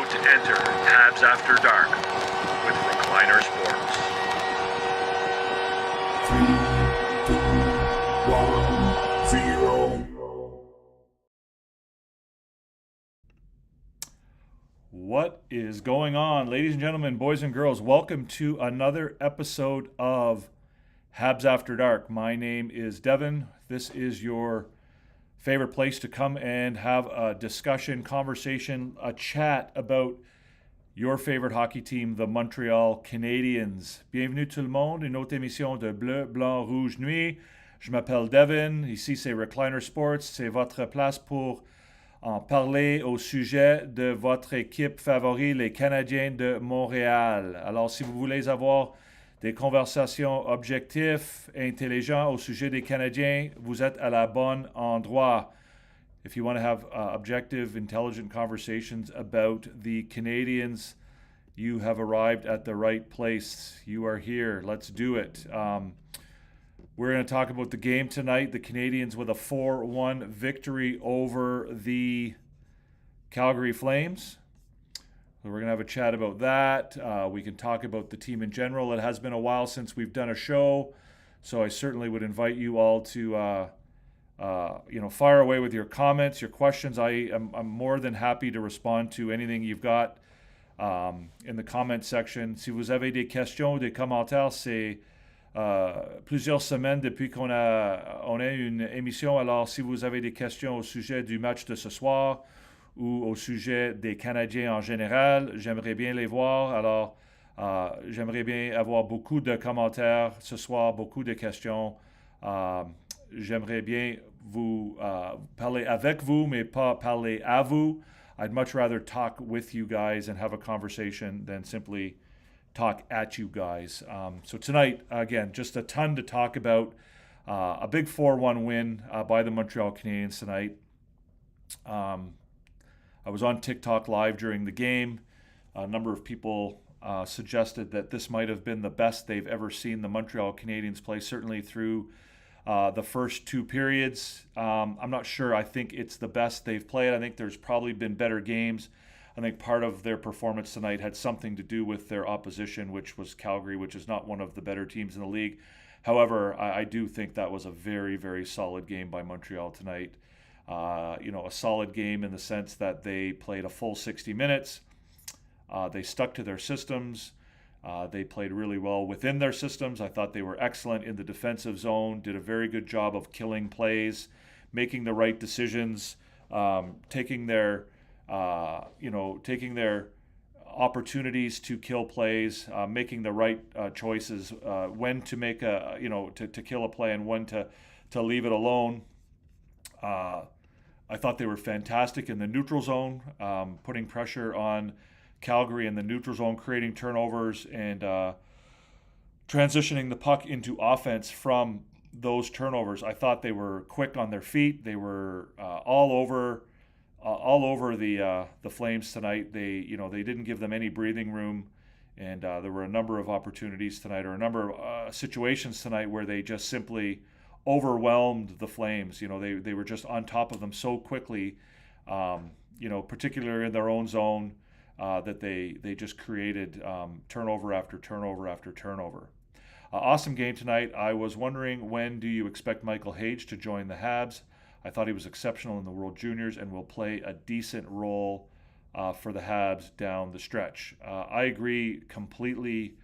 about to enter Habs After Dark with Recliner Sports. 3, 2, 1, 0. What is going on, ladies and gentlemen, boys and girls? Welcome to another episode of Habs After Dark. My name is Devin. This is your favorite place to come and have a discussion, conversation, a chat about your favorite hockey team, the Montreal Canadiens. Bienvenue tout le monde, une autre émission de Bleu, Blanc, Rouge, Nuit. Je m'appelle Devin. Ici, c'est Recliner Sports. C'est votre place pour en parler au sujet de votre équipe favorite, les Canadiens de Montréal. Alors, si vous voulez avoir des conversations objectives, intelligentes au sujet des Canadiens, vous êtes à la bonne endroit. If you want to have objective, intelligent conversations about the Canadiens, you have arrived at the right place. You are here. Let's do it. We're going to talk about the game tonight. The Canadiens with a 4-1 victory over the Calgary Flames. So we're going to have a chat about that. We can talk about the team in general. It has been a while since we've done a show, so I certainly would invite you all to fire away with your comments, your questions. I'm more than happy to respond to anything you've got in the comment section. Si vous avez des questions, des commentaires, c'est plusieurs semaines depuis qu'on a une émission. Alors, si vous avez des questions au sujet du match de ce soir ou au sujet des Canadiens en général, j'aimerais bien les voir. Alors, j'aimerais bien avoir beaucoup de commentaires ce soir, beaucoup de questions. J'aimerais bien vous parler avec vous, mais pas parler à vous. I'd much rather talk with you guys and have a conversation than simply talk at you guys. So tonight, again, just a ton to talk about. A big 4-1 win by the Montreal Canadiens tonight. I was on TikTok live during the game. A number of people suggested that this might have been the best they've ever seen the Montreal Canadiens play, certainly through the first two periods. I'm not sure. I think it's the best they've played. I think there's probably been better games. I think part of their performance tonight had something to do with their opposition, which was Calgary, which is not one of the better teams in the league. However, I do think that was a very, very solid game by Montreal tonight. A solid game in the sense that they played a full 60 minutes. They stuck to their systems. They played really well within their systems. I thought they were excellent in the defensive zone, did a very good job of killing plays, making the right decisions, taking their opportunities to kill plays, making the right choices, when to make to kill a play and when to leave it alone. I thought they were fantastic in the neutral zone, putting pressure on Calgary in the neutral zone, creating turnovers and transitioning the puck into offense from those turnovers. I thought they were quick on their feet. They were all over the Flames tonight. They didn't give them any breathing room, and there were a number of opportunities tonight, or a number of situations tonight where they just simply overwhelmed the Flames. They were just on top of them so quickly, particularly in their own zone, that they just created turnover after turnover after turnover. Awesome game tonight. I was wondering, when do you expect Michael H.A.D to join the Habs? I thought he was exceptional in the World Juniors and will play a decent role for the Habs down the stretch. I agree completely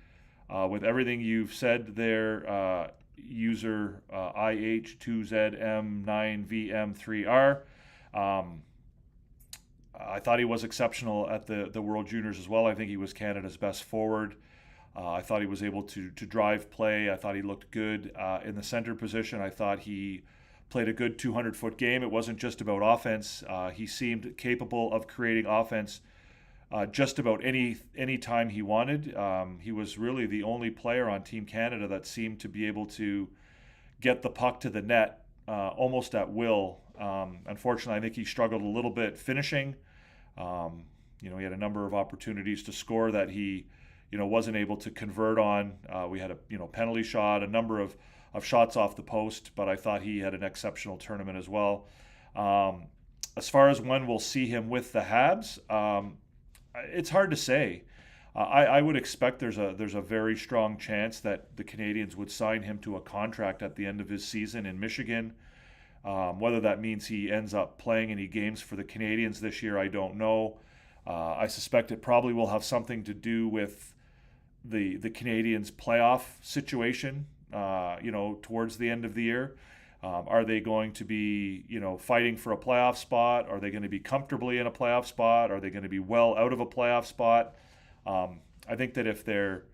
with everything you've said there, user IH2ZM9VM3R. I thought he was exceptional at the World Juniors as well. I think he was Canada's best forward. I thought he was able to drive play. I thought he looked good in the center position. I thought he played a good 200-foot game. It wasn't just about offense. He seemed capable of creating offense just about any time he wanted. He was really the only player on Team Canada that seemed to be able to get the puck to the net almost at will. Unfortunately, I think he struggled a little bit finishing. He had a number of opportunities to score that he, wasn't able to convert on. We had a, penalty shot, a number of shots off the post, but I thought he had an exceptional tournament as well. As far as when we'll see him with the Habs, it's hard to say. I would expect there's a very strong chance that the Canadiens would sign him to a contract at the end of his season in Michigan. Whether that means he ends up playing any games for the Canadiens this year, I don't know. I suspect it probably will have something to do with the Canadiens' playoff situation. Towards the end of the year, are they going to be fighting for a playoff spot? Are they going to be comfortably in a playoff spot? Are they going to be well out of a playoff spot? I think that if they're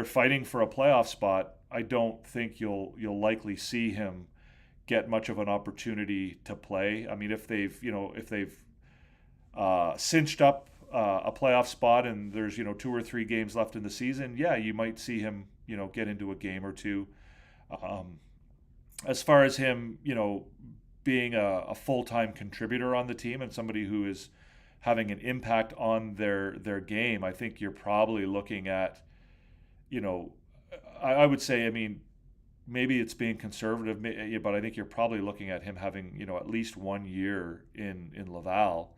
fighting for a playoff spot, I don't think you'll likely see him get much of an opportunity to play. I mean, if they've cinched up a playoff spot and there's 2 or 3 games left in the season, yeah, you might see him get into a game or two. As far as him being a full-time contributor on the team and somebody who is having an impact on their game, I think you're probably looking at, I would say, I mean, maybe it's being conservative, but I think you're probably looking at him having, at least 1 year in Laval.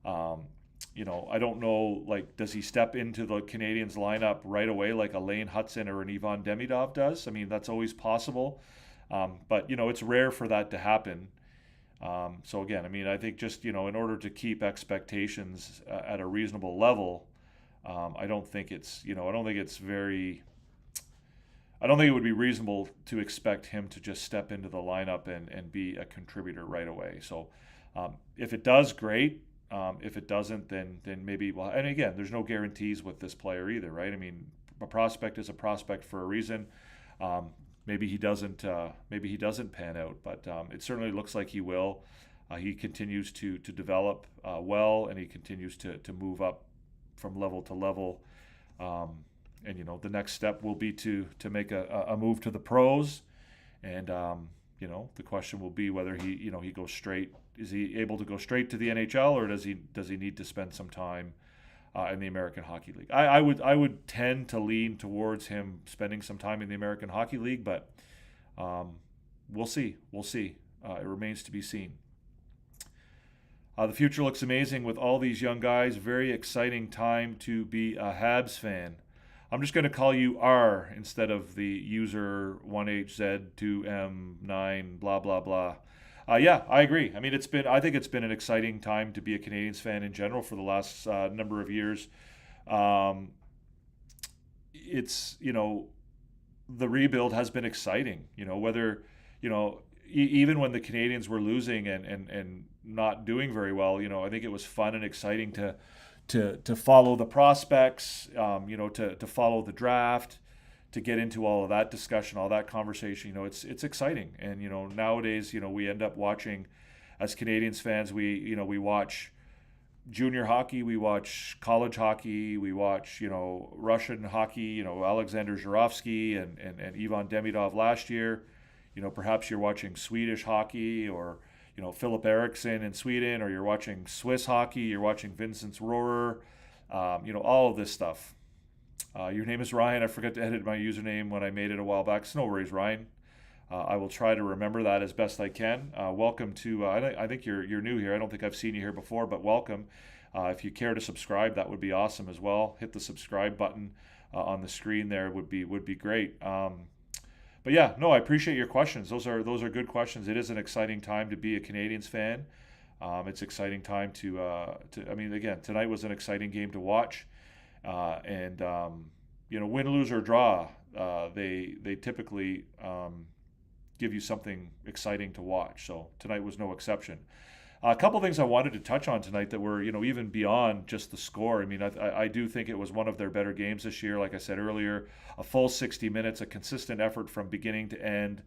I don't know, like, does he step into the Canadiens lineup right away like a Lane Hudson or an Ivan Demidov does? I mean, that's always possible. But, it's rare for that to happen. So again, I mean, I think just, in order to keep expectations at a reasonable level, I don't think it would be reasonable to expect him to just step into the lineup and be a contributor right away. So if it does, great. If it doesn't, then maybe, well, and again, there's no guarantees with this player either, right? I mean, a prospect is a prospect for a reason. Maybe he doesn't pan out, but it certainly looks like he will. He continues to develop well, and he continues to move up from level to level. And the next step will be to make a move to the pros, and the question will be whether he goes straight. Is he able to go straight to the NHL, or does he need to spend some time in the American Hockey League? I would tend to lean towards him spending some time in the American Hockey League, but we'll see. It remains to be seen. The future looks amazing with all these young guys. Very exciting time to be a Habs fan. I'm just going to call you R instead of the user 1HZ2M9 blah blah blah. Yeah, I agree. I mean, I think it's been an exciting time to be a Canadiens fan in general for the last number of years. It's the rebuild has been exciting. Whether even when the Canadiens were losing and not doing very well, I think it was fun and exciting to follow the prospects, to follow the draft, to get into all of that discussion, all that conversation. It's exciting. And, nowadays, we end up watching, as Canadiens fans, we watch junior hockey, we watch college hockey, we watch, Russian hockey, Alexander Zhuravsky and Ivan Demidov last year. Perhaps you're watching Swedish hockey, or Philip Eriksson in Sweden, or you're watching Swiss hockey, you're watching Vincent Rohrer, all of this stuff. Your name is Ryan. I forgot to edit my username when I made it a while back. So no worries, Ryan. I will try to remember that as best I can. Welcome to, I think you're new here. I don't think I've seen you here before, but welcome. If you care to subscribe, that would be awesome as well. Hit the subscribe button on the screen there would be great. But yeah, no, I appreciate your questions. Those are good questions. It is an exciting time to be a Canadiens fan. It's exciting time to I mean, again, tonight was an exciting game to watch. And win, lose, or draw, they typically give you something exciting to watch. So tonight was no exception. A couple things I wanted to touch on tonight that were, even beyond just the score. I mean, I do think it was one of their better games this year. Like I said earlier, a full 60 minutes, a consistent effort from beginning to end.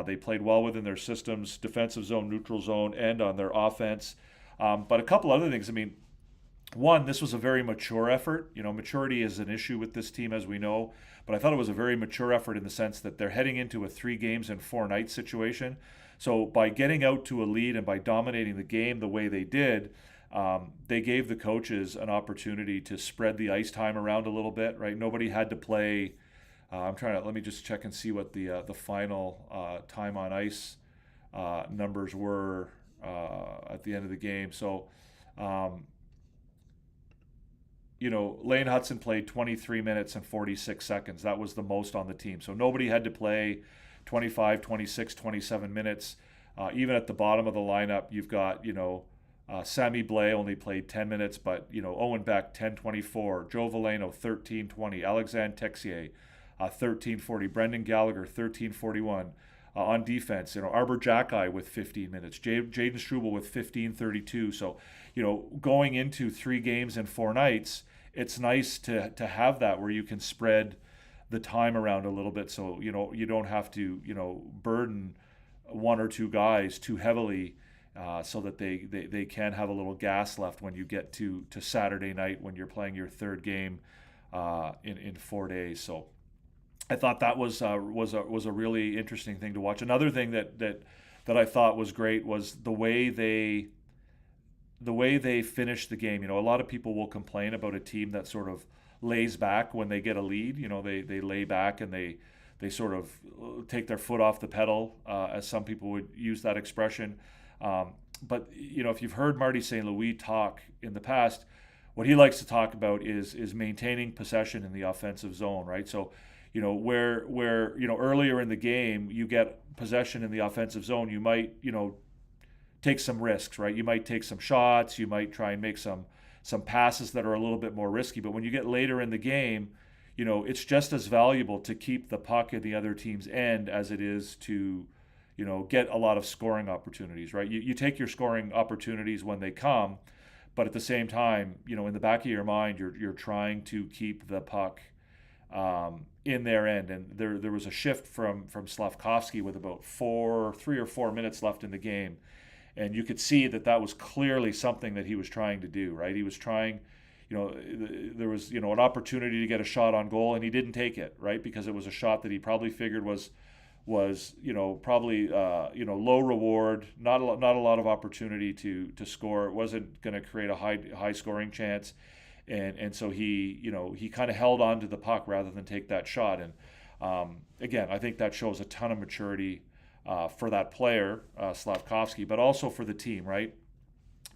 They played well within their systems, defensive zone, neutral zone, and on their offense. But a couple other things. I mean, one, this was a very mature effort. Maturity is an issue with this team, as we know. But I thought it was a very mature effort in the sense that they're heading into a 3 games in 4 nights situation. So by getting out to a lead and by dominating the game the way they did, they gave the coaches an opportunity to spread the ice time around a little bit, right? Nobody had to play. Let me just check and see what the final time on ice numbers were at the end of the game. So Lane Hutson played 23 minutes and 46 seconds. That was the most on the team. So nobody had to play 25, 26, 27 minutes. Even at the bottom of the lineup, you've got, Sammy Blais only played 10 minutes, but, Owen Beck, 10:24, Joe Veleno, 13:20, Alexandre Texier, 13:40, Brendan Gallagher, 13:41. On defense, Arbor Jacki with 15 minutes, Jaden Struble with 15:32. So, going into 3 games in 4 nights, it's nice to have that where you can spread the time around a little bit. So, you don't have to, burden 1 or 2 guys too heavily, so that they can have a little gas left when you get to Saturday night when you're playing your 3rd game in 4 days. So I thought that was a really interesting thing to watch. Another thing that I thought was great was the way they finished the game. A lot of people will complain about a team that sort of lays back when they get a lead. They lay back and they sort of take their foot off the pedal, as some people would use that expression. But if you've heard Marty St. Louis talk in the past, what he likes to talk about is maintaining possession in the offensive zone, right? So, where earlier in the game you get possession in the offensive zone, you might take some risks, right? You might take some shots, you might try and make some passes that are a little bit more risky. But when you get later in the game, it's just as valuable to keep the puck at the other team's end as it is to get a lot of scoring opportunities, right? You take your scoring opportunities when they come, but at the same time, in the back of your mind, you're trying to keep the puck in their end. And there was a shift from Slafkovsky with about 3 or 4 minutes left in the game, and you could see that was clearly something that he was trying to do, right? He was trying, there was an opportunity to get a shot on goal, and he didn't take it, right? Because it was a shot that he probably figured was probably low reward, not a lot of opportunity to score. It wasn't going to create a high scoring chance, and so he kind of held on to the puck rather than take that shot. And again, I think that shows a ton of maturity for that player, Slafkovsky, but also for the team, right?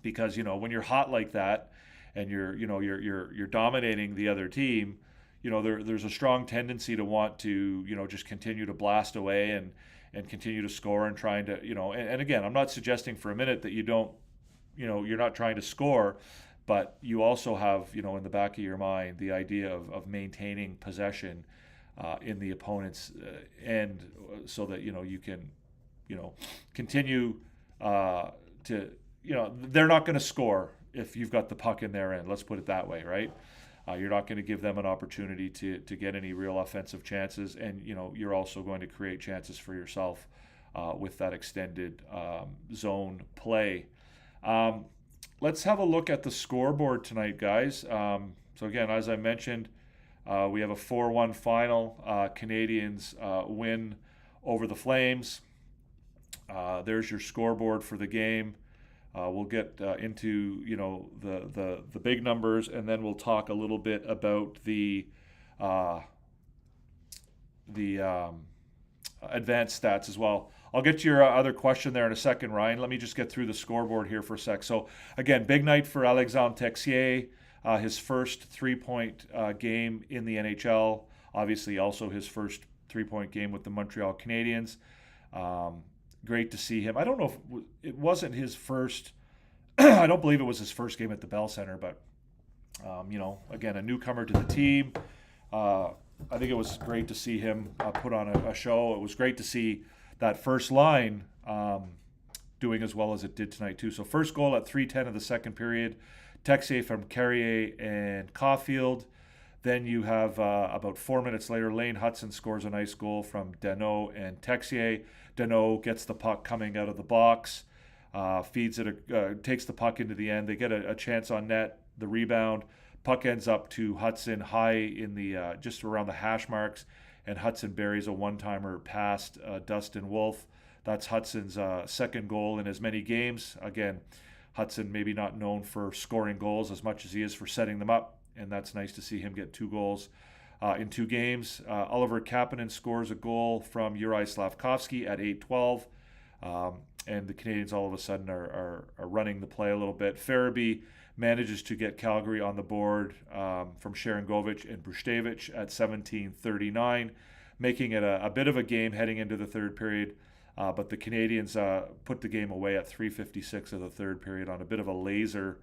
Because when you're hot like that and you're dominating the other team, there's a strong tendency to want to, just continue to blast away and continue to score and trying to, and again, I'm not suggesting for a minute that you don't, you're not trying to score, but you also have, in the back of your mind, the idea of maintaining possession in the opponent's end, so that, you can, continue to, they're not going to score if you've got the puck in their end. Let's put it that way, right? You're not going to give them an opportunity to get any real offensive chances, and you're also going to create chances for yourself with that extended zone play. Let's have a look at the scoreboard tonight, guys. So again, as I mentioned, we have a 4-1 final. Canadiens win over the Flames. There's your scoreboard for the game. We'll get into the big numbers, and then we'll talk a little bit about the advanced stats as well. I'll get to your other question there in a second, Ryan. Let me just get through the scoreboard here for a sec. So again, big night for Alexandre Texier, his first 3-point game in the NHL. Obviously, also his first 3-point game with the Montreal Canadiens. Great to see him. I don't know if it wasn't his first. I don't believe it was his first game at the Bell Center, but again, a newcomer to the team. I think it was great to see him put on a show. It was great to see that first line doing as well as it did tonight too. So first goal at 3:10 of the second period, Texier from Carrier and Caulfield. Then you have about 4 minutes later, Lane Hutson scores a nice goal from Danault and Texier. Danault gets the puck coming out of the box, feeds it, takes the puck into the end. They get a chance on net, the rebound. Puck ends up to Hutson high in the just around the hash marks, and Hutson buries a one-timer past Dustin Wolf. That's Hutson's second goal in as many games. Again, Hutson maybe not known for scoring goals as much as he is for setting them up, and that's nice to see him get 2 goals in 2 games. Oliver Kapanen scores a goal from Juraj Slafkovsky at 8:12, and the Canadiens all of a sudden are running the play a little bit. Farabee manages to get Calgary on the board from Sharangovich and Bruštevich at 17:39, making it a bit of a game heading into the third period. But the Canadiens put the game away at 3:56 of the third period on a bit of a laser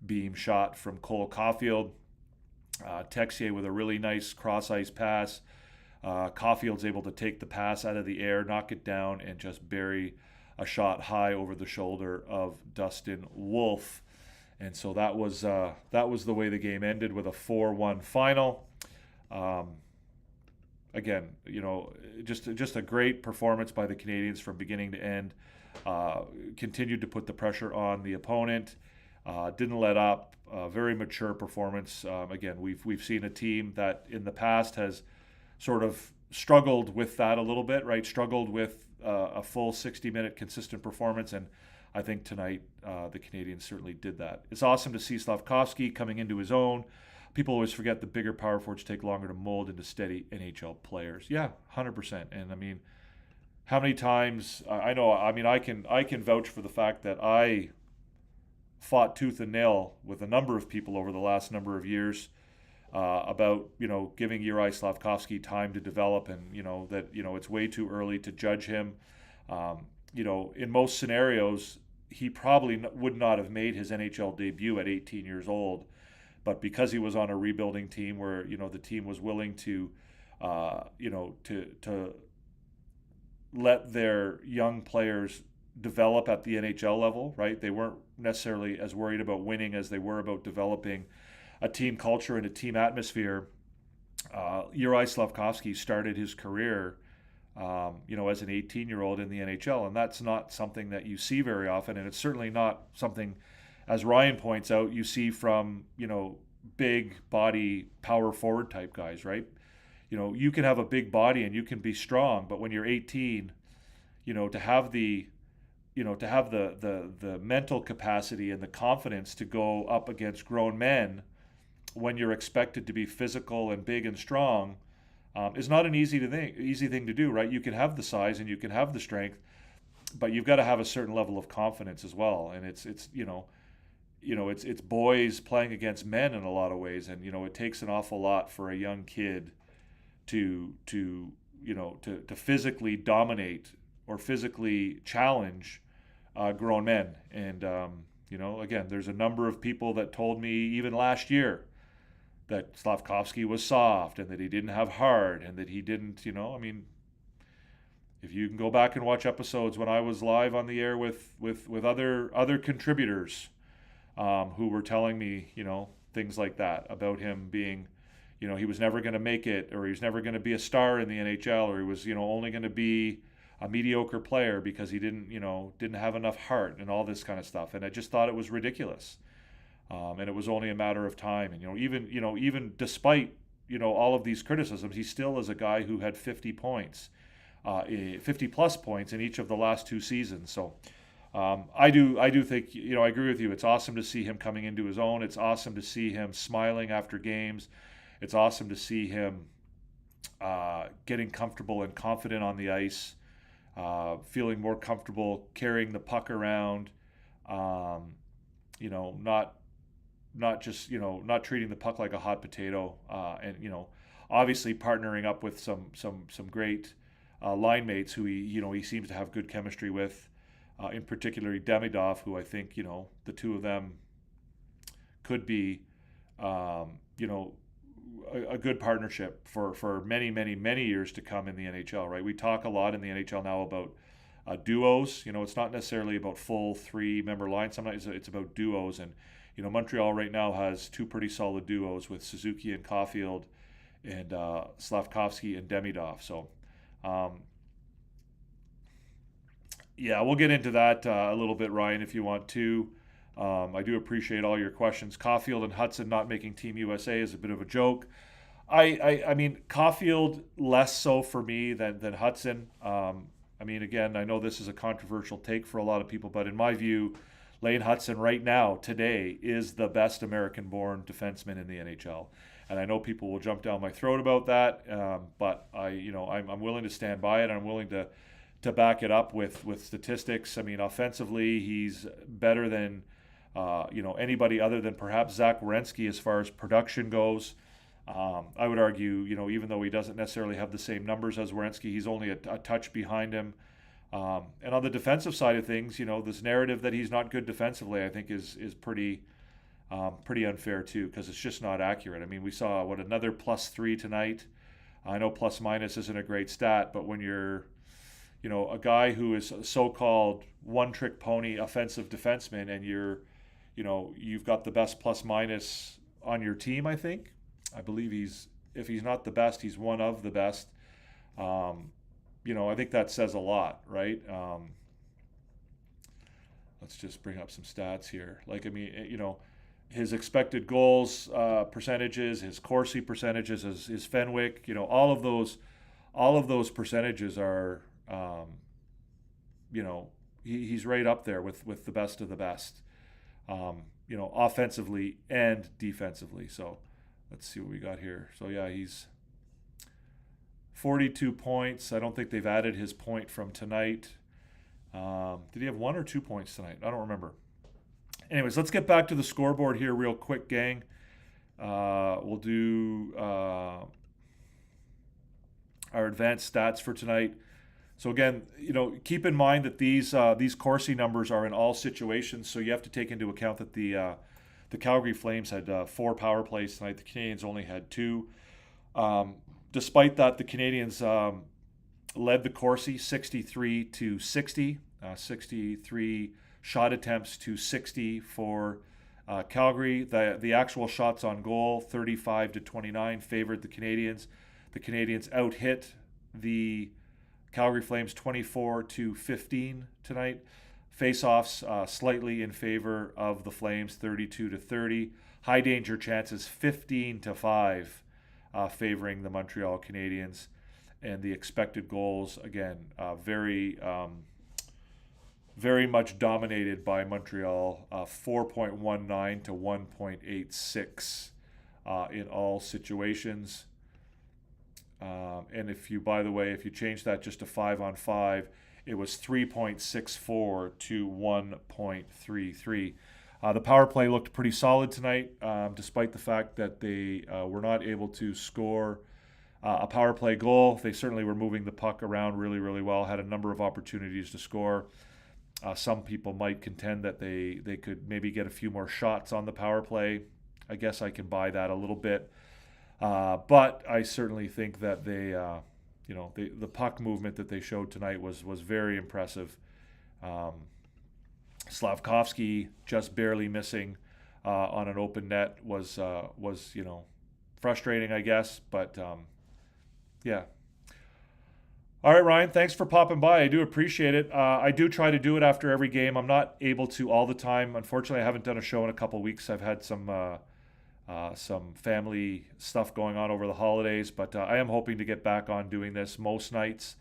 beam shot from Cole Caulfield. Texier with a really nice cross-ice pass. Caulfield's able to take the pass out of the air, knock it down, and just bury a shot high over the shoulder of Dustin Wolf. And so that was the way the game ended, with a 4-1 final. Again, just a great performance by the Canadiens from beginning to end. Continued to put the pressure on the opponent. Didn't let up. Very mature performance. Again, we've seen a team that in the past has sort of struggled with that a little bit, right? Struggled with a full 60-minute consistent performance, and I think tonight the Canadiens certainly did that. It's awesome to see Slafkovsky coming into his own. People always forget the bigger power forwards take longer to mold into steady NHL players. Yeah, 100%. And I mean, how many times I know? I mean, I can vouch for the fact that I fought tooth and nail with a number of people over the last number of years about giving Juraj Slafkovsky time to develop, and that it's way too early to judge him. In most scenarios, he probably would not have made his NHL debut at 18 years old. But because he was on a rebuilding team where the team was willing to let their young players develop at the NHL level, right? They weren't necessarily as worried about winning as they were about developing a team culture and a team atmosphere. Juraj Slafkovsky started his career, as an 18-year-old in the NHL, and that's not something that you see very often, and it's certainly not something, as Ryan points out, you see from, big body power forward type guys, right? You can have a big body and you can be strong, but when you're 18, to have the mental capacity and the confidence to go up against grown men when you're expected to be physical and big and strong is not an easy thing to do, right? You can have the size and you can have the strength, but you've got to have a certain level of confidence as well. And it's boys playing against men in a lot of ways, and it takes an awful lot for a young kid to physically dominate or physically challenge grown men. And again, there's a number of people that told me even last year that Slafkovsky was soft and that he didn't have heart and that he didn't, if you can go back and watch episodes when I was live on the air with other contributors who were telling me, things like that about him being, he was never going to make it, or he was never going to be a star in the NHL, or he was, only going to be a mediocre player because he didn't have enough heart and all this kind of stuff. And I just thought it was ridiculous. And it was only a matter of time. And, even despite, all of these criticisms, he still is a guy who had 50 points, 50 plus points in each of the last two seasons. So I do think, I agree with you. It's awesome to see him coming into his own. It's awesome to see him smiling after games. It's awesome to see him getting comfortable and confident on the ice, feeling more comfortable carrying the puck around, not just, not treating the puck like a hot potato, and, obviously partnering up with some great line mates who he seems to have good chemistry with, in particular Demidov, who I think, the two of them could be, a good partnership for many, many, many years to come in the NHL, right? We talk a lot in the NHL now about duos. It's not necessarily about full three-member lines. Sometimes it's about duos. And, Montreal right now has two pretty solid duos with Suzuki and Caulfield and Slafkovsky and Demidov. So, we'll get into that a little bit, Ryan, if you want to. I do appreciate all your questions. Caulfield and Hudson not making Team USA is a bit of a joke. I mean, Caulfield less so for me than Hudson. Again, I know this is a controversial take for a lot of people, but in my view, Lane Hudson right now, today, is the best American-born defenseman in the NHL. And I know people will jump down my throat about that, but I'm willing to stand by it. I'm willing to back it up with statistics. I mean, offensively, he's better than anybody other than perhaps Zach Werenski as far as production goes. I would argue, even though he doesn't necessarily have the same numbers as Werenski, he's only a touch behind him. And on the defensive side of things, this narrative that he's not good defensively, I think is pretty unfair too, because it's just not accurate. I mean, we saw another +3 tonight. I know plus minus isn't a great stat, but when you're, a guy who is a so-called one-trick pony offensive defenseman, and you've got the best plus minus on your team, I believe if he's not the best, he's one of the best. I think that says a lot, right? Let's just bring up some stats here. His expected goals percentages, his Corsi percentages, his Fenwick, all of those percentages are, he's right up there with the best of the best, offensively and defensively. So let's see what we got here. So yeah, he's 42 points. I don't think they've added his point from tonight. Did he have 1 or 2 points tonight? I don't remember. Anyways, let's get back to the scoreboard here real quick, gang. We'll do our advanced stats for tonight. So again, keep in mind that these Corsi numbers are in all situations. So you have to take into account that the Calgary Flames had 4 power plays tonight. The Canadiens only had 2. Despite that, the Canadiens led the Corsi 63-60, 63 shot attempts to 60 for Calgary. The actual shots on goal, 35-29, favored the Canadiens. The Canadiens out-hit the Calgary Flames 24-15 tonight. Face-offs slightly in favor of the Flames, 32-30. High danger chances, 15-5, favoring the Montreal Canadiens. And the expected goals, again, very much dominated by Montreal, 4.19 to 1.86 in all situations. And if you change that just to 5-on-5, it was 3.64 to 1.33. The power play looked pretty solid tonight, despite the fact that they were not able to score a power play goal. They certainly were moving the puck around really, really well, had a number of opportunities to score. Some people might contend that they could maybe get a few more shots on the power play. I guess I can buy that a little bit. But I certainly think that the puck movement that they showed tonight was very impressive. Slavkovsky just barely missing on an open net was frustrating, I guess. But yeah. All right, Ryan, thanks for popping by. I do appreciate it. I do try to do it after every game. I'm not able to all the time. Unfortunately, I haven't done a show in a couple of weeks. I've had some family stuff going on over the holidays, but I am hoping to get back on doing this most nights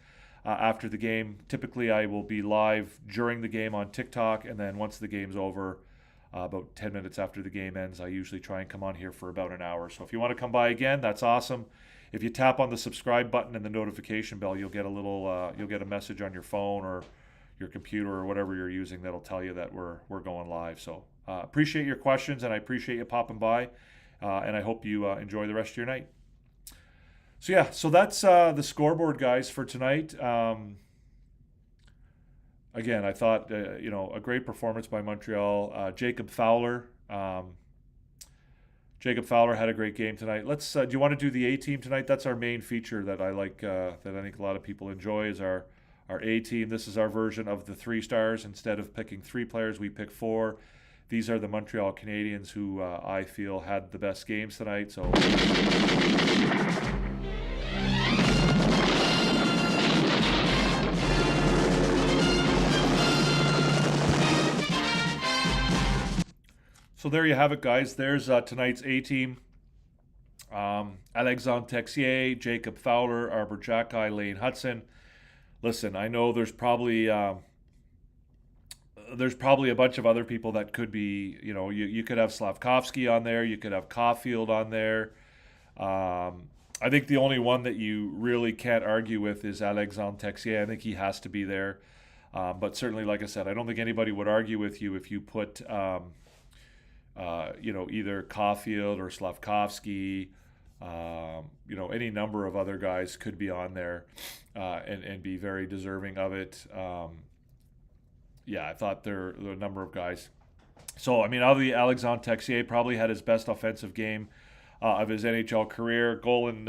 after the game. Typically, I will be live during the game on TikTok, and then once the game's over, about 10 minutes after the game ends, I usually try and come on here for about an hour. So if you want to come by again, that's awesome. If you tap on the subscribe button and the notification bell, you'll get a message on your phone or your computer or whatever you're using that'll tell you that we're going live. So appreciate your questions, and I appreciate you popping by, and I hope you enjoy the rest of your night. So that's the scoreboard, guys, for tonight. Again, I thought a great performance by Montreal. Jacob Fowler. Jacob Fowler had a great game tonight. Let's. Do you want to do the A team tonight? That's our main feature that I like. That I think a lot of people enjoy is our A team. This is our version of the 3 stars. Instead of picking 3 players, we pick 4. These are the Montreal Canadiens who I feel had the best games tonight. So. So there you have it, guys. There's tonight's A-team. Alexandre Texier, Jacob Fowler, Arbor Jacki, Lane Hudson. Listen, I know there's probably a bunch of other people that could be, you could have Slavkovsky on there. You could have Caulfield on there. I think the only one that you really can't argue with is Alexandre Texier. I think he has to be there. But certainly, like I said, I don't think anybody would argue with you if you put either Caulfield or Slavkovsky, any number of other guys could be on there and be very deserving of it. I thought there were a number of guys. So, obviously, Alexandre Texier probably had his best offensive game of his NHL career. Goal and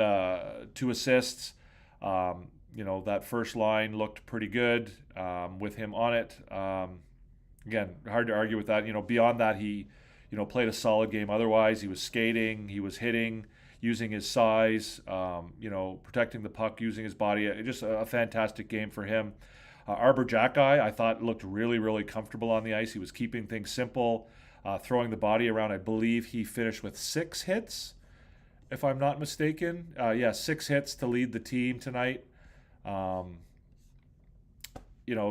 2 assists. That first line looked pretty good with him on it. Again, hard to argue with that. Beyond that, he, played a solid game. Otherwise, he was skating, he was hitting, using his size, protecting the puck, using his body. Just a fantastic game for him. Arbor Jackeye, I thought looked really, really comfortable on the ice. He was keeping things simple, throwing the body around. I believe he finished with 6 hits, if I'm not mistaken. 6 hits to lead the team tonight.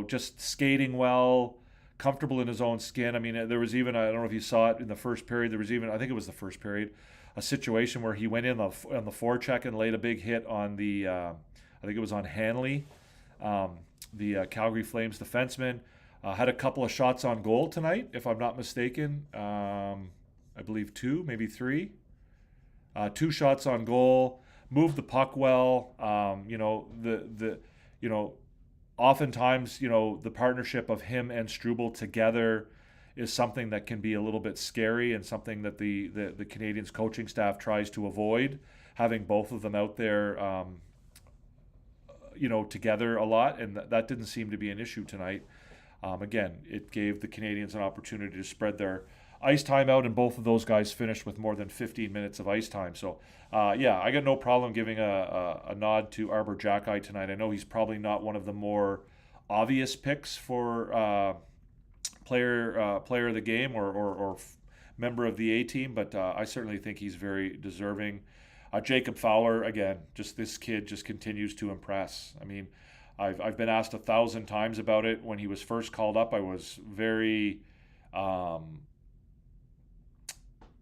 Just skating well, comfortable in his own skin. There was even, I don't know if you saw it in the first period, there was even, I think it was the first period, a situation where he went in on the forecheck and laid a big hit on the, I think it was on Hanley, the Calgary Flames defenseman. Had a couple of shots on goal tonight, if I'm not mistaken. I believe 2, maybe 3. 2 shots on goal. Moved the puck well. Oftentimes, the partnership of him and Struble together is something that can be a little bit scary and something that the Canadiens coaching staff tries to avoid, having both of them out there, together a lot, and that didn't seem to be an issue tonight. Again, it gave the Canadiens an opportunity to spread their ice time out, and both of those guys finished with more than 15 minutes of ice time. So, I got no problem giving a nod to Arbor Jackeye tonight. I know he's probably not one of the more obvious picks for player of the game or member of the A team, but I certainly think he's very deserving. Jacob Fowler, again, just this kid just continues to impress. I've been asked 1,000 times about it. When he was first called up, I was very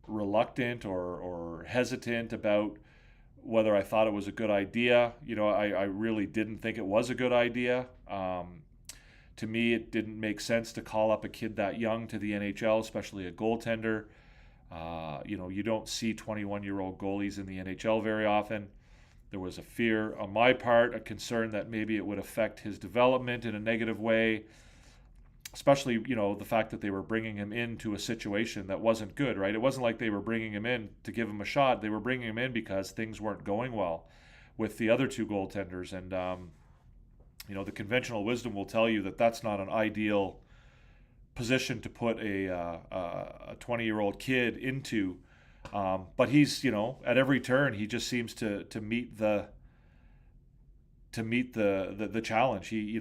reluctant or hesitant about whether I thought it was a good idea. I really didn't think it was a good idea. To me, it didn't make sense to call up a kid that young to the NHL, especially a goaltender. You don't see 21-year-old goalies in the NHL very often. There was a fear on my part, a concern that maybe it would affect his development in a negative way, especially, the fact that they were bringing him into a situation that wasn't good, right? It wasn't like they were bringing him in to give him a shot. They were bringing him in because things weren't going well with the other 2 goaltenders. And, the conventional wisdom will tell you that that's not an ideal position to put a 20-year-old kid into. But he's, at every turn, he just seems to meet the challenge. He,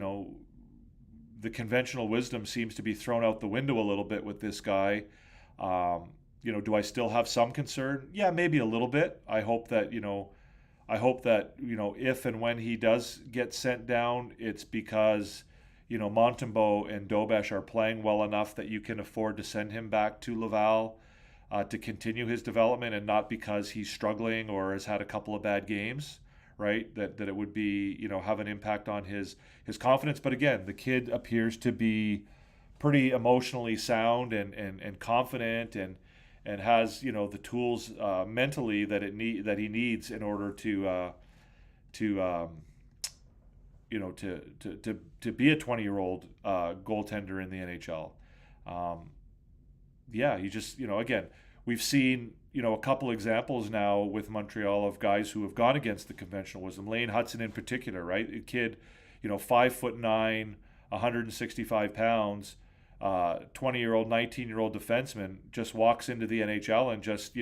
the conventional wisdom seems to be thrown out the window a little bit with this guy. Do I still have some concern? Yeah, maybe a little bit. I hope that, if and when he does get sent down, it's because, Montembeault and Dobesh are playing well enough that you can afford to send him back to Laval to continue his development, and not because he's struggling or has had a couple of bad games, right? That it would be, have an impact on his confidence. But again, the kid appears to be pretty emotionally sound and confident and has, the tools mentally that he needs in order to be a 20-year-old goaltender in the NHL. You just, again, we've seen, a couple examples now with Montreal of guys who have gone against the conventional wisdom. Lane Hudson in particular, right? A kid, 5'9", 165 pounds, 20-year-old, 19-year-old defenseman just walks into the NHL and just,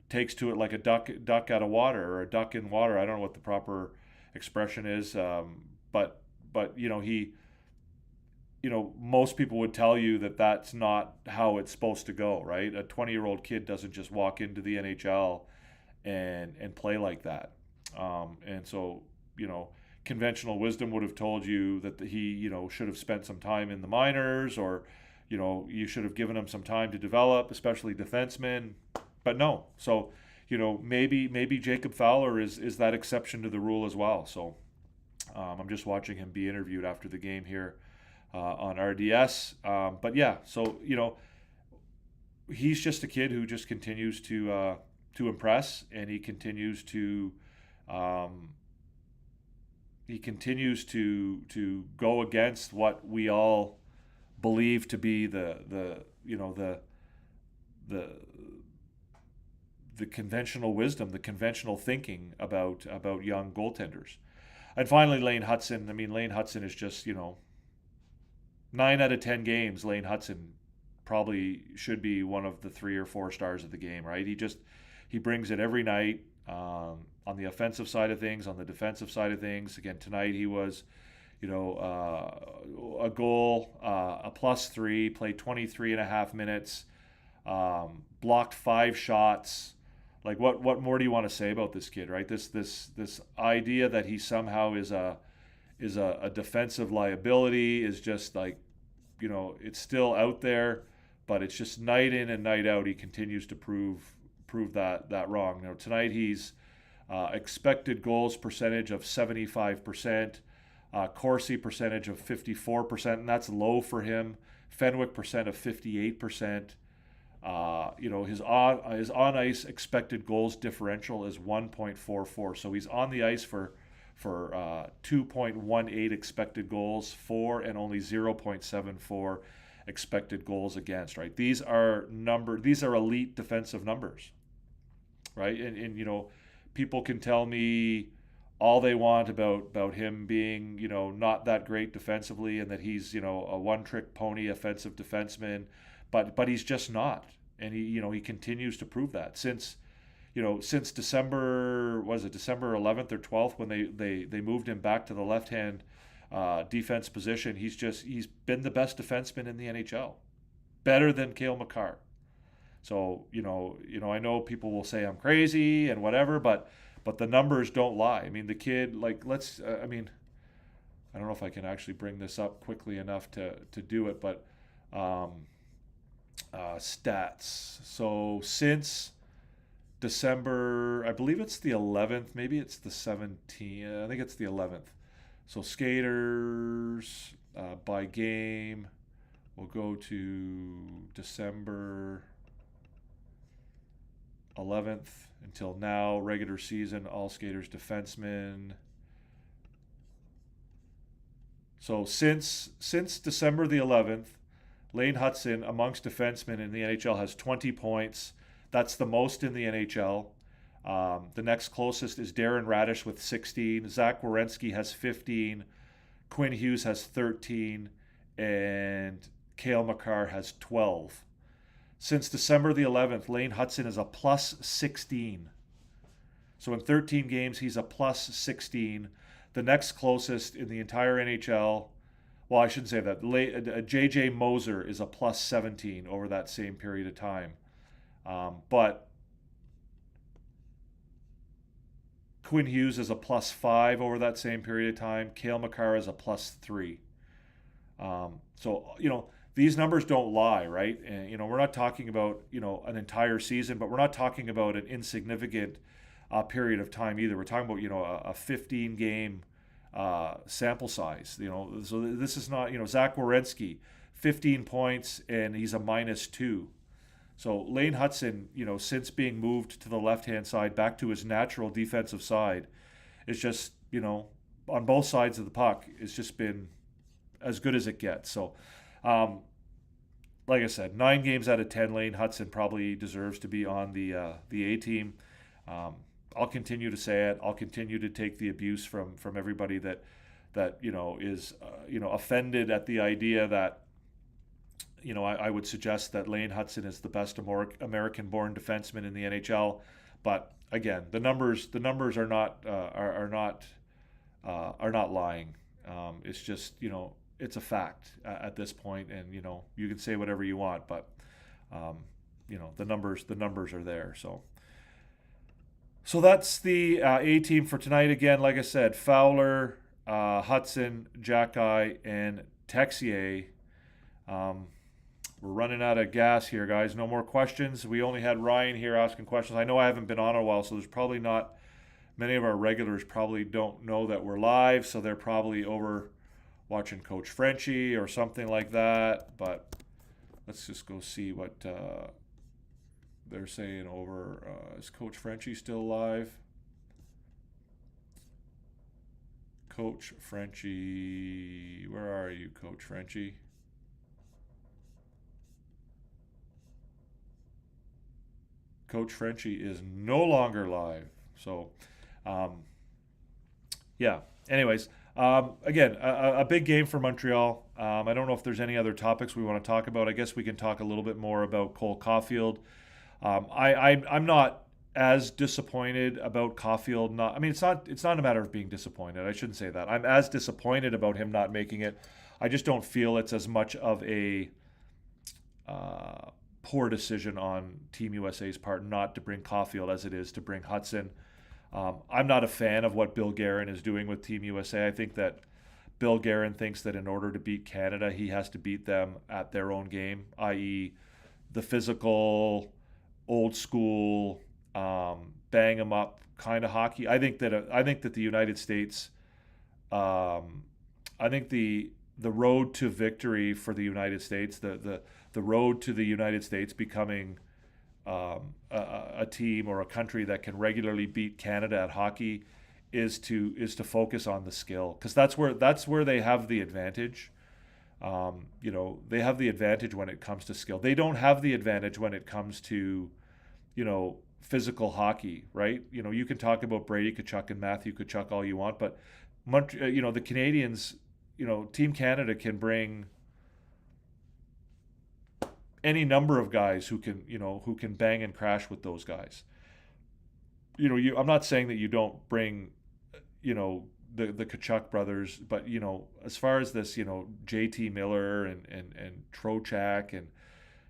takes to it like a duck out of water, or a duck in water. I don't know what the proper expression is, but he, most people would tell you that that's not how it's supposed to go, right? A 20-year-old kid doesn't just walk into the NHL and play like that. And so, conventional wisdom would have told you that he, should have spent some time in the minors, or, you should have given him some time to develop, especially defensemen. But no. So, maybe Jacob Fowler is that exception to the rule as well. So I'm just watching him be interviewed after the game here on RDS. But yeah, so, he's just a kid who just continues to impress, and he continues to go against what we all believe to be the conventional wisdom, the conventional thinking about young goaltenders. And finally, Lane Hutson. I mean, Lane Hutson is just, 9 out of 10 games, Lane Hutson probably should be one of the 3 or 4 stars of the game, right? He brings it every night, on the offensive side of things, on the defensive side of things. Again, tonight he was, a goal, a +3, played 23 and a half minutes, blocked 5 shots. Like, what more do you want to say about this kid, right? This idea that he somehow is a defensive liability is just like, it's still out there, but it's just night in and night out he continues to prove that wrong. Tonight he's expected goals percentage of 75%, Corsi percentage of 54%, and that's low for him. Fenwick percent of 58%. His on ice expected goals differential is 1.44. So he's on the ice for 2.18 expected goals for, and only 0.74 expected goals against. Right? These are elite defensive numbers. Right? And people can tell me all they want about him being, not that great defensively, and that he's, a one-trick pony offensive defenseman, but he's just not. And he continues to prove that since December 11th or 12th, when they moved him back to the left-hand defense position. He's been the best defenseman in the NHL, better than Cale Makar. So I know people will say I'm crazy and whatever, but the numbers don't lie. I mean, the kid, like, I don't know if I can actually bring this up quickly enough to do it, but stats. So since December, I believe it's the 11th, maybe it's the 17th, I think it's the 11th. So skaters by game, we'll go to December 11th until now. Regular season, all skaters, defensemen. So since December the 11th, Lane Hutson, amongst defensemen in the NHL, has 20 points. That's the most in the NHL. The next closest is Darren Radish with 16. Zach Werenski has 15. Quinn Hughes has 13. And Cale Makar has 12. Since December the 11th, Lane Hutson is a +16. So in 13 games, he's a +16. The next closest in the entire NHL, well, I shouldn't say that. J.J. Moser is a +17 over that same period of time. But Quinn Hughes is a +5 over that same period of time. Cale Makar is a +3. So, these numbers don't lie, right? And, we're not talking about, an entire season, but we're not talking about an insignificant period of time either. We're talking about, a 15-game sample size. So this is not, Zach Werenski, 15 points, and he's a -2. So Lane Hutson, since being moved to the left-hand side back to his natural defensive side, it's just, on both sides of the puck, it's just been as good as it gets. So, like I said, 9 games out of 10, Lane Hutson probably deserves to be on the A team. I'll continue to say it. I'll continue to take the abuse from everybody that is offended at the idea that I would suggest that Lane Hutson is the best American-born defenseman in the NHL. But again, the numbers are not lying. It's just it's a fact at this point, and you can say whatever you want, but the numbers are there. So that's the A team for tonight. Again, like I said, Fowler, Hutson, Jackeye, and Texier. We're running out of gas here, guys. No more questions. We only had Ryan here asking questions. I know I haven't been on a while, so there's probably not many of our regulars probably don't know that we're live, so they're probably over watching Coach Frenchie or something like that. But let's just go see what they're saying over. Is Coach Frenchie still alive? Coach Frenchie, where are you, Coach Frenchie? Coach Frenchie is no longer live. So, yeah. Anyways, again, a big game for Montreal. I don't know if there's any other topics we want to talk about. I guess we can talk a little bit more about Cole Caulfield. I'm not as disappointed about Caulfield. It's not a matter of being disappointed. I shouldn't say that. I'm as disappointed about him not making it. I just don't feel it's as much of a poor decision on Team USA's part not to bring Caulfield as it is to bring Hudson. I'm not a fan of what Bill Guerin is doing with Team USA. I think that Bill Guerin thinks that in order to beat Canada, he has to beat them at their own game, i.e., the physical, old school, bang 'em up kind of hockey. I think that the United States, I think the road to victory for the United States, the road to the United States becoming a team or a country that can regularly beat Canada at hockey is to focus on the skill, because that's where they have the advantage. They have the advantage when it comes to skill. They don't have the advantage when it comes to, physical hockey, right? You can talk about Brady Tkachuk and Matthew Tkachuk all you want, but the Canadiens, Team Canada can bring any number of guys who can bang and crash with those guys. I'm not saying that you don't bring, the Tkachuk brothers, but as far as this, JT Miller and Trocheck and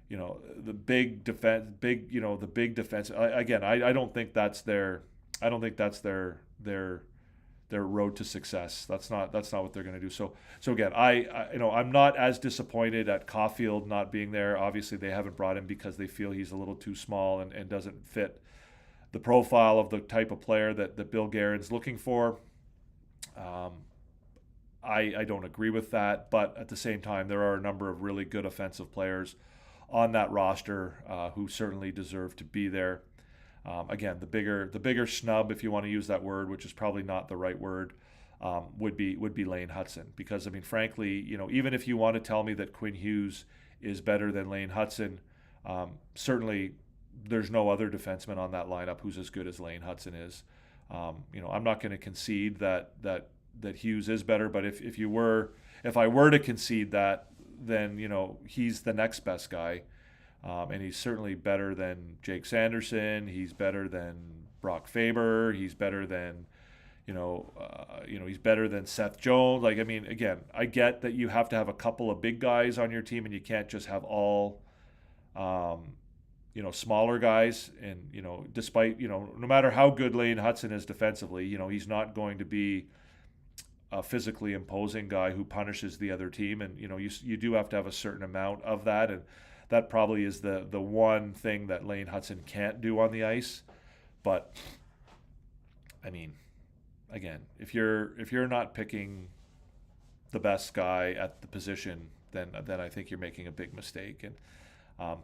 the big defense, the big defense. I don't think that's their road to success. That's not what they're going to do. So again, I'm not as disappointed at Caulfield not being there. Obviously, they haven't brought him because they feel he's a little too small and doesn't fit the profile of the type of player that Bill Guerin's looking for. I don't agree with that, but at the same time, there are a number of really good offensive players on that roster who certainly deserve to be there. Again, the bigger snub, if you want to use that word, which is probably not the right word, would be Lane Hudson. Because frankly, even if you want to tell me that Quinn Hughes is better than Lane Hudson, certainly there's no other defenseman on that lineup who's as good as Lane Hudson is. I'm not going to concede that Hughes is better, but if I were to concede that, then he's the next best guy. And he's certainly better than Jake Sanderson. He's better than Brock Faber. He's better than, he's better than Seth Jones. Again, I get that you have to have a couple of big guys on your team, and you can't just have all, smaller guys. And despite no matter how good Lane Hudson is defensively, he's not going to be a physically imposing guy who punishes the other team. And you do have to have a certain amount of that, and that probably is the one thing that Lane Hudson can't do on the ice. But again, if you're not picking the best guy at the position, then I think you're making a big mistake. And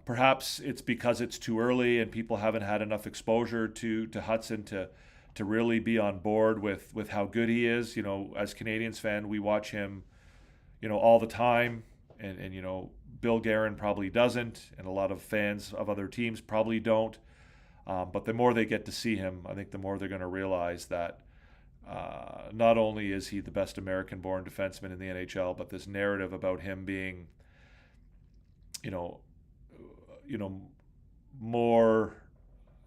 perhaps it's because it's too early and people haven't had enough exposure to Hudson to really be on board with how good he is. As Canadiens fan, we watch him, all the time, and Bill Guerin probably doesn't, and a lot of fans of other teams probably don't. But the more they get to see him, I think the more they're going to realize that not only is he the best American-born defenseman in the NHL, but this narrative about him being, more,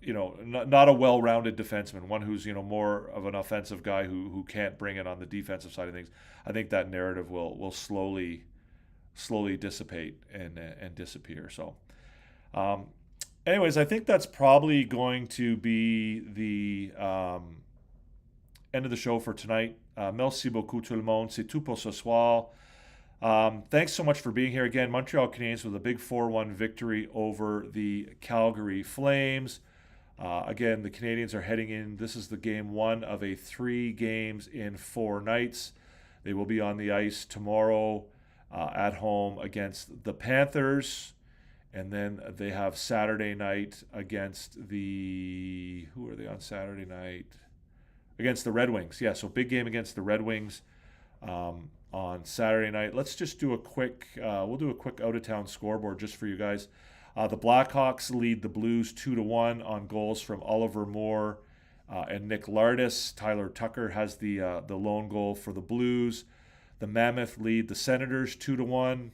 not a well-rounded defenseman, one who's more of an offensive guy who can't bring it on the defensive side of things. I think that narrative will slowly dissipate and disappear. So anyways, I think that's probably going to be the end of the show for tonight. Merci beaucoup tout le monde. C'est tout pour ce soir. Thanks so much for being here again. Montreal Canadiens with a big 4-1 victory over the Calgary Flames. Again, the Canadiens are heading in. This is the game 1 of a 3 games in 4 nights. They will be on the ice tomorrow at home against the Panthers. And then they have Saturday night against the... Who are they on Saturday night? Against the Red Wings. Yeah, so big game against the Red Wings on Saturday night. Let's just do a quick... we'll do a quick out-of-town scoreboard just for you guys. The Blackhawks lead the Blues 2-1 on goals from Oliver Moore and Nick Lardis. Tyler Tucker has the lone goal for the Blues. The Mammoth lead the Senators 2-1.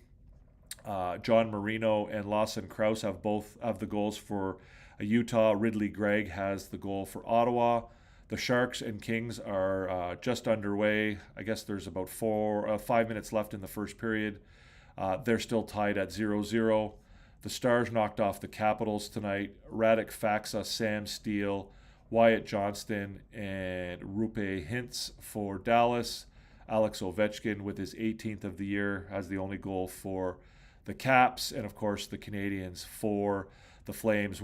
John Marino and Lawson Krause have both of the goals for Utah. Ridley Gregg has the goal for Ottawa. The Sharks and Kings are just underway. I guess there's about 5 minutes left in the first period. They're still tied at 0-0. The Stars knocked off the Capitals tonight. Radek Faksa, Sam Steele, Wyatt Johnston, and Rupe Hintz for Dallas. Alex Ovechkin, with his 18th of the year, has the only goal for the Caps. And, of course, the Canadiens for the Flames.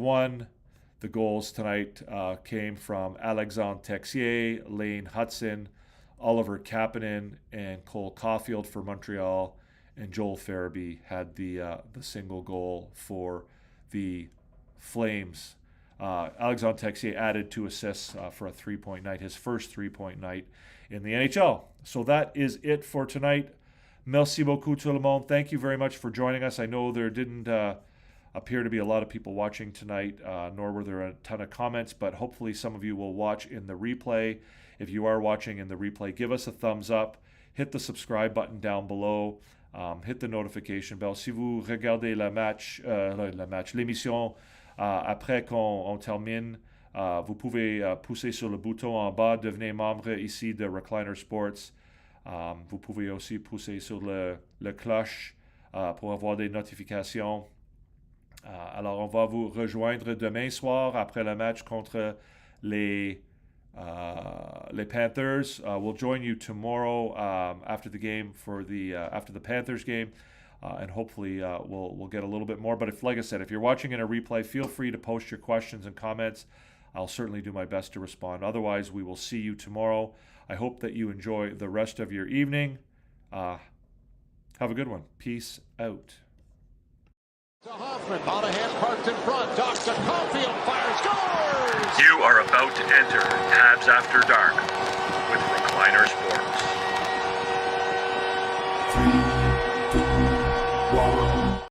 The goals tonight came from Alexandre Texier, Lane Hudson, Oliver Kapanen, and Cole Caulfield for Montreal. And Joel Farabee had the single goal for the Flames. Alexandre Texier added 2 assists for a 3-point night, his first 3-point night in the NHL. So that is it for tonight. Merci beaucoup tout le monde. Thank you very much for joining us. I know there didn't appear to be a lot of people watching tonight, nor were there a ton of comments, but hopefully some of you will watch in the replay. If you are watching in the replay, give us a thumbs up. Hit the subscribe button down below. Hit the notification bell. Si vous regardez l'émission après qu'on termine, vous pouvez pousser sur le bouton en bas, devenez membre ici de Recliner Sports. Vous pouvez aussi pousser sur le cloche pour avoir des notifications. Alors, on va vous rejoindre demain soir après le match contre les Panthers. We'll join you tomorrow after the game after the Panthers game, and hopefully we'll get a little bit more. But like I said, if you're watching in a replay, feel free to post your questions and comments. I'll certainly do my best to respond. Otherwise, we will see you tomorrow. I hope that you enjoy the rest of your evening. Have a good one. Peace out. To Hoffman, Monahan parked in front, docks to Caulfield, fires, scores! You are about to enter Habs After Dark with Recliner Sports.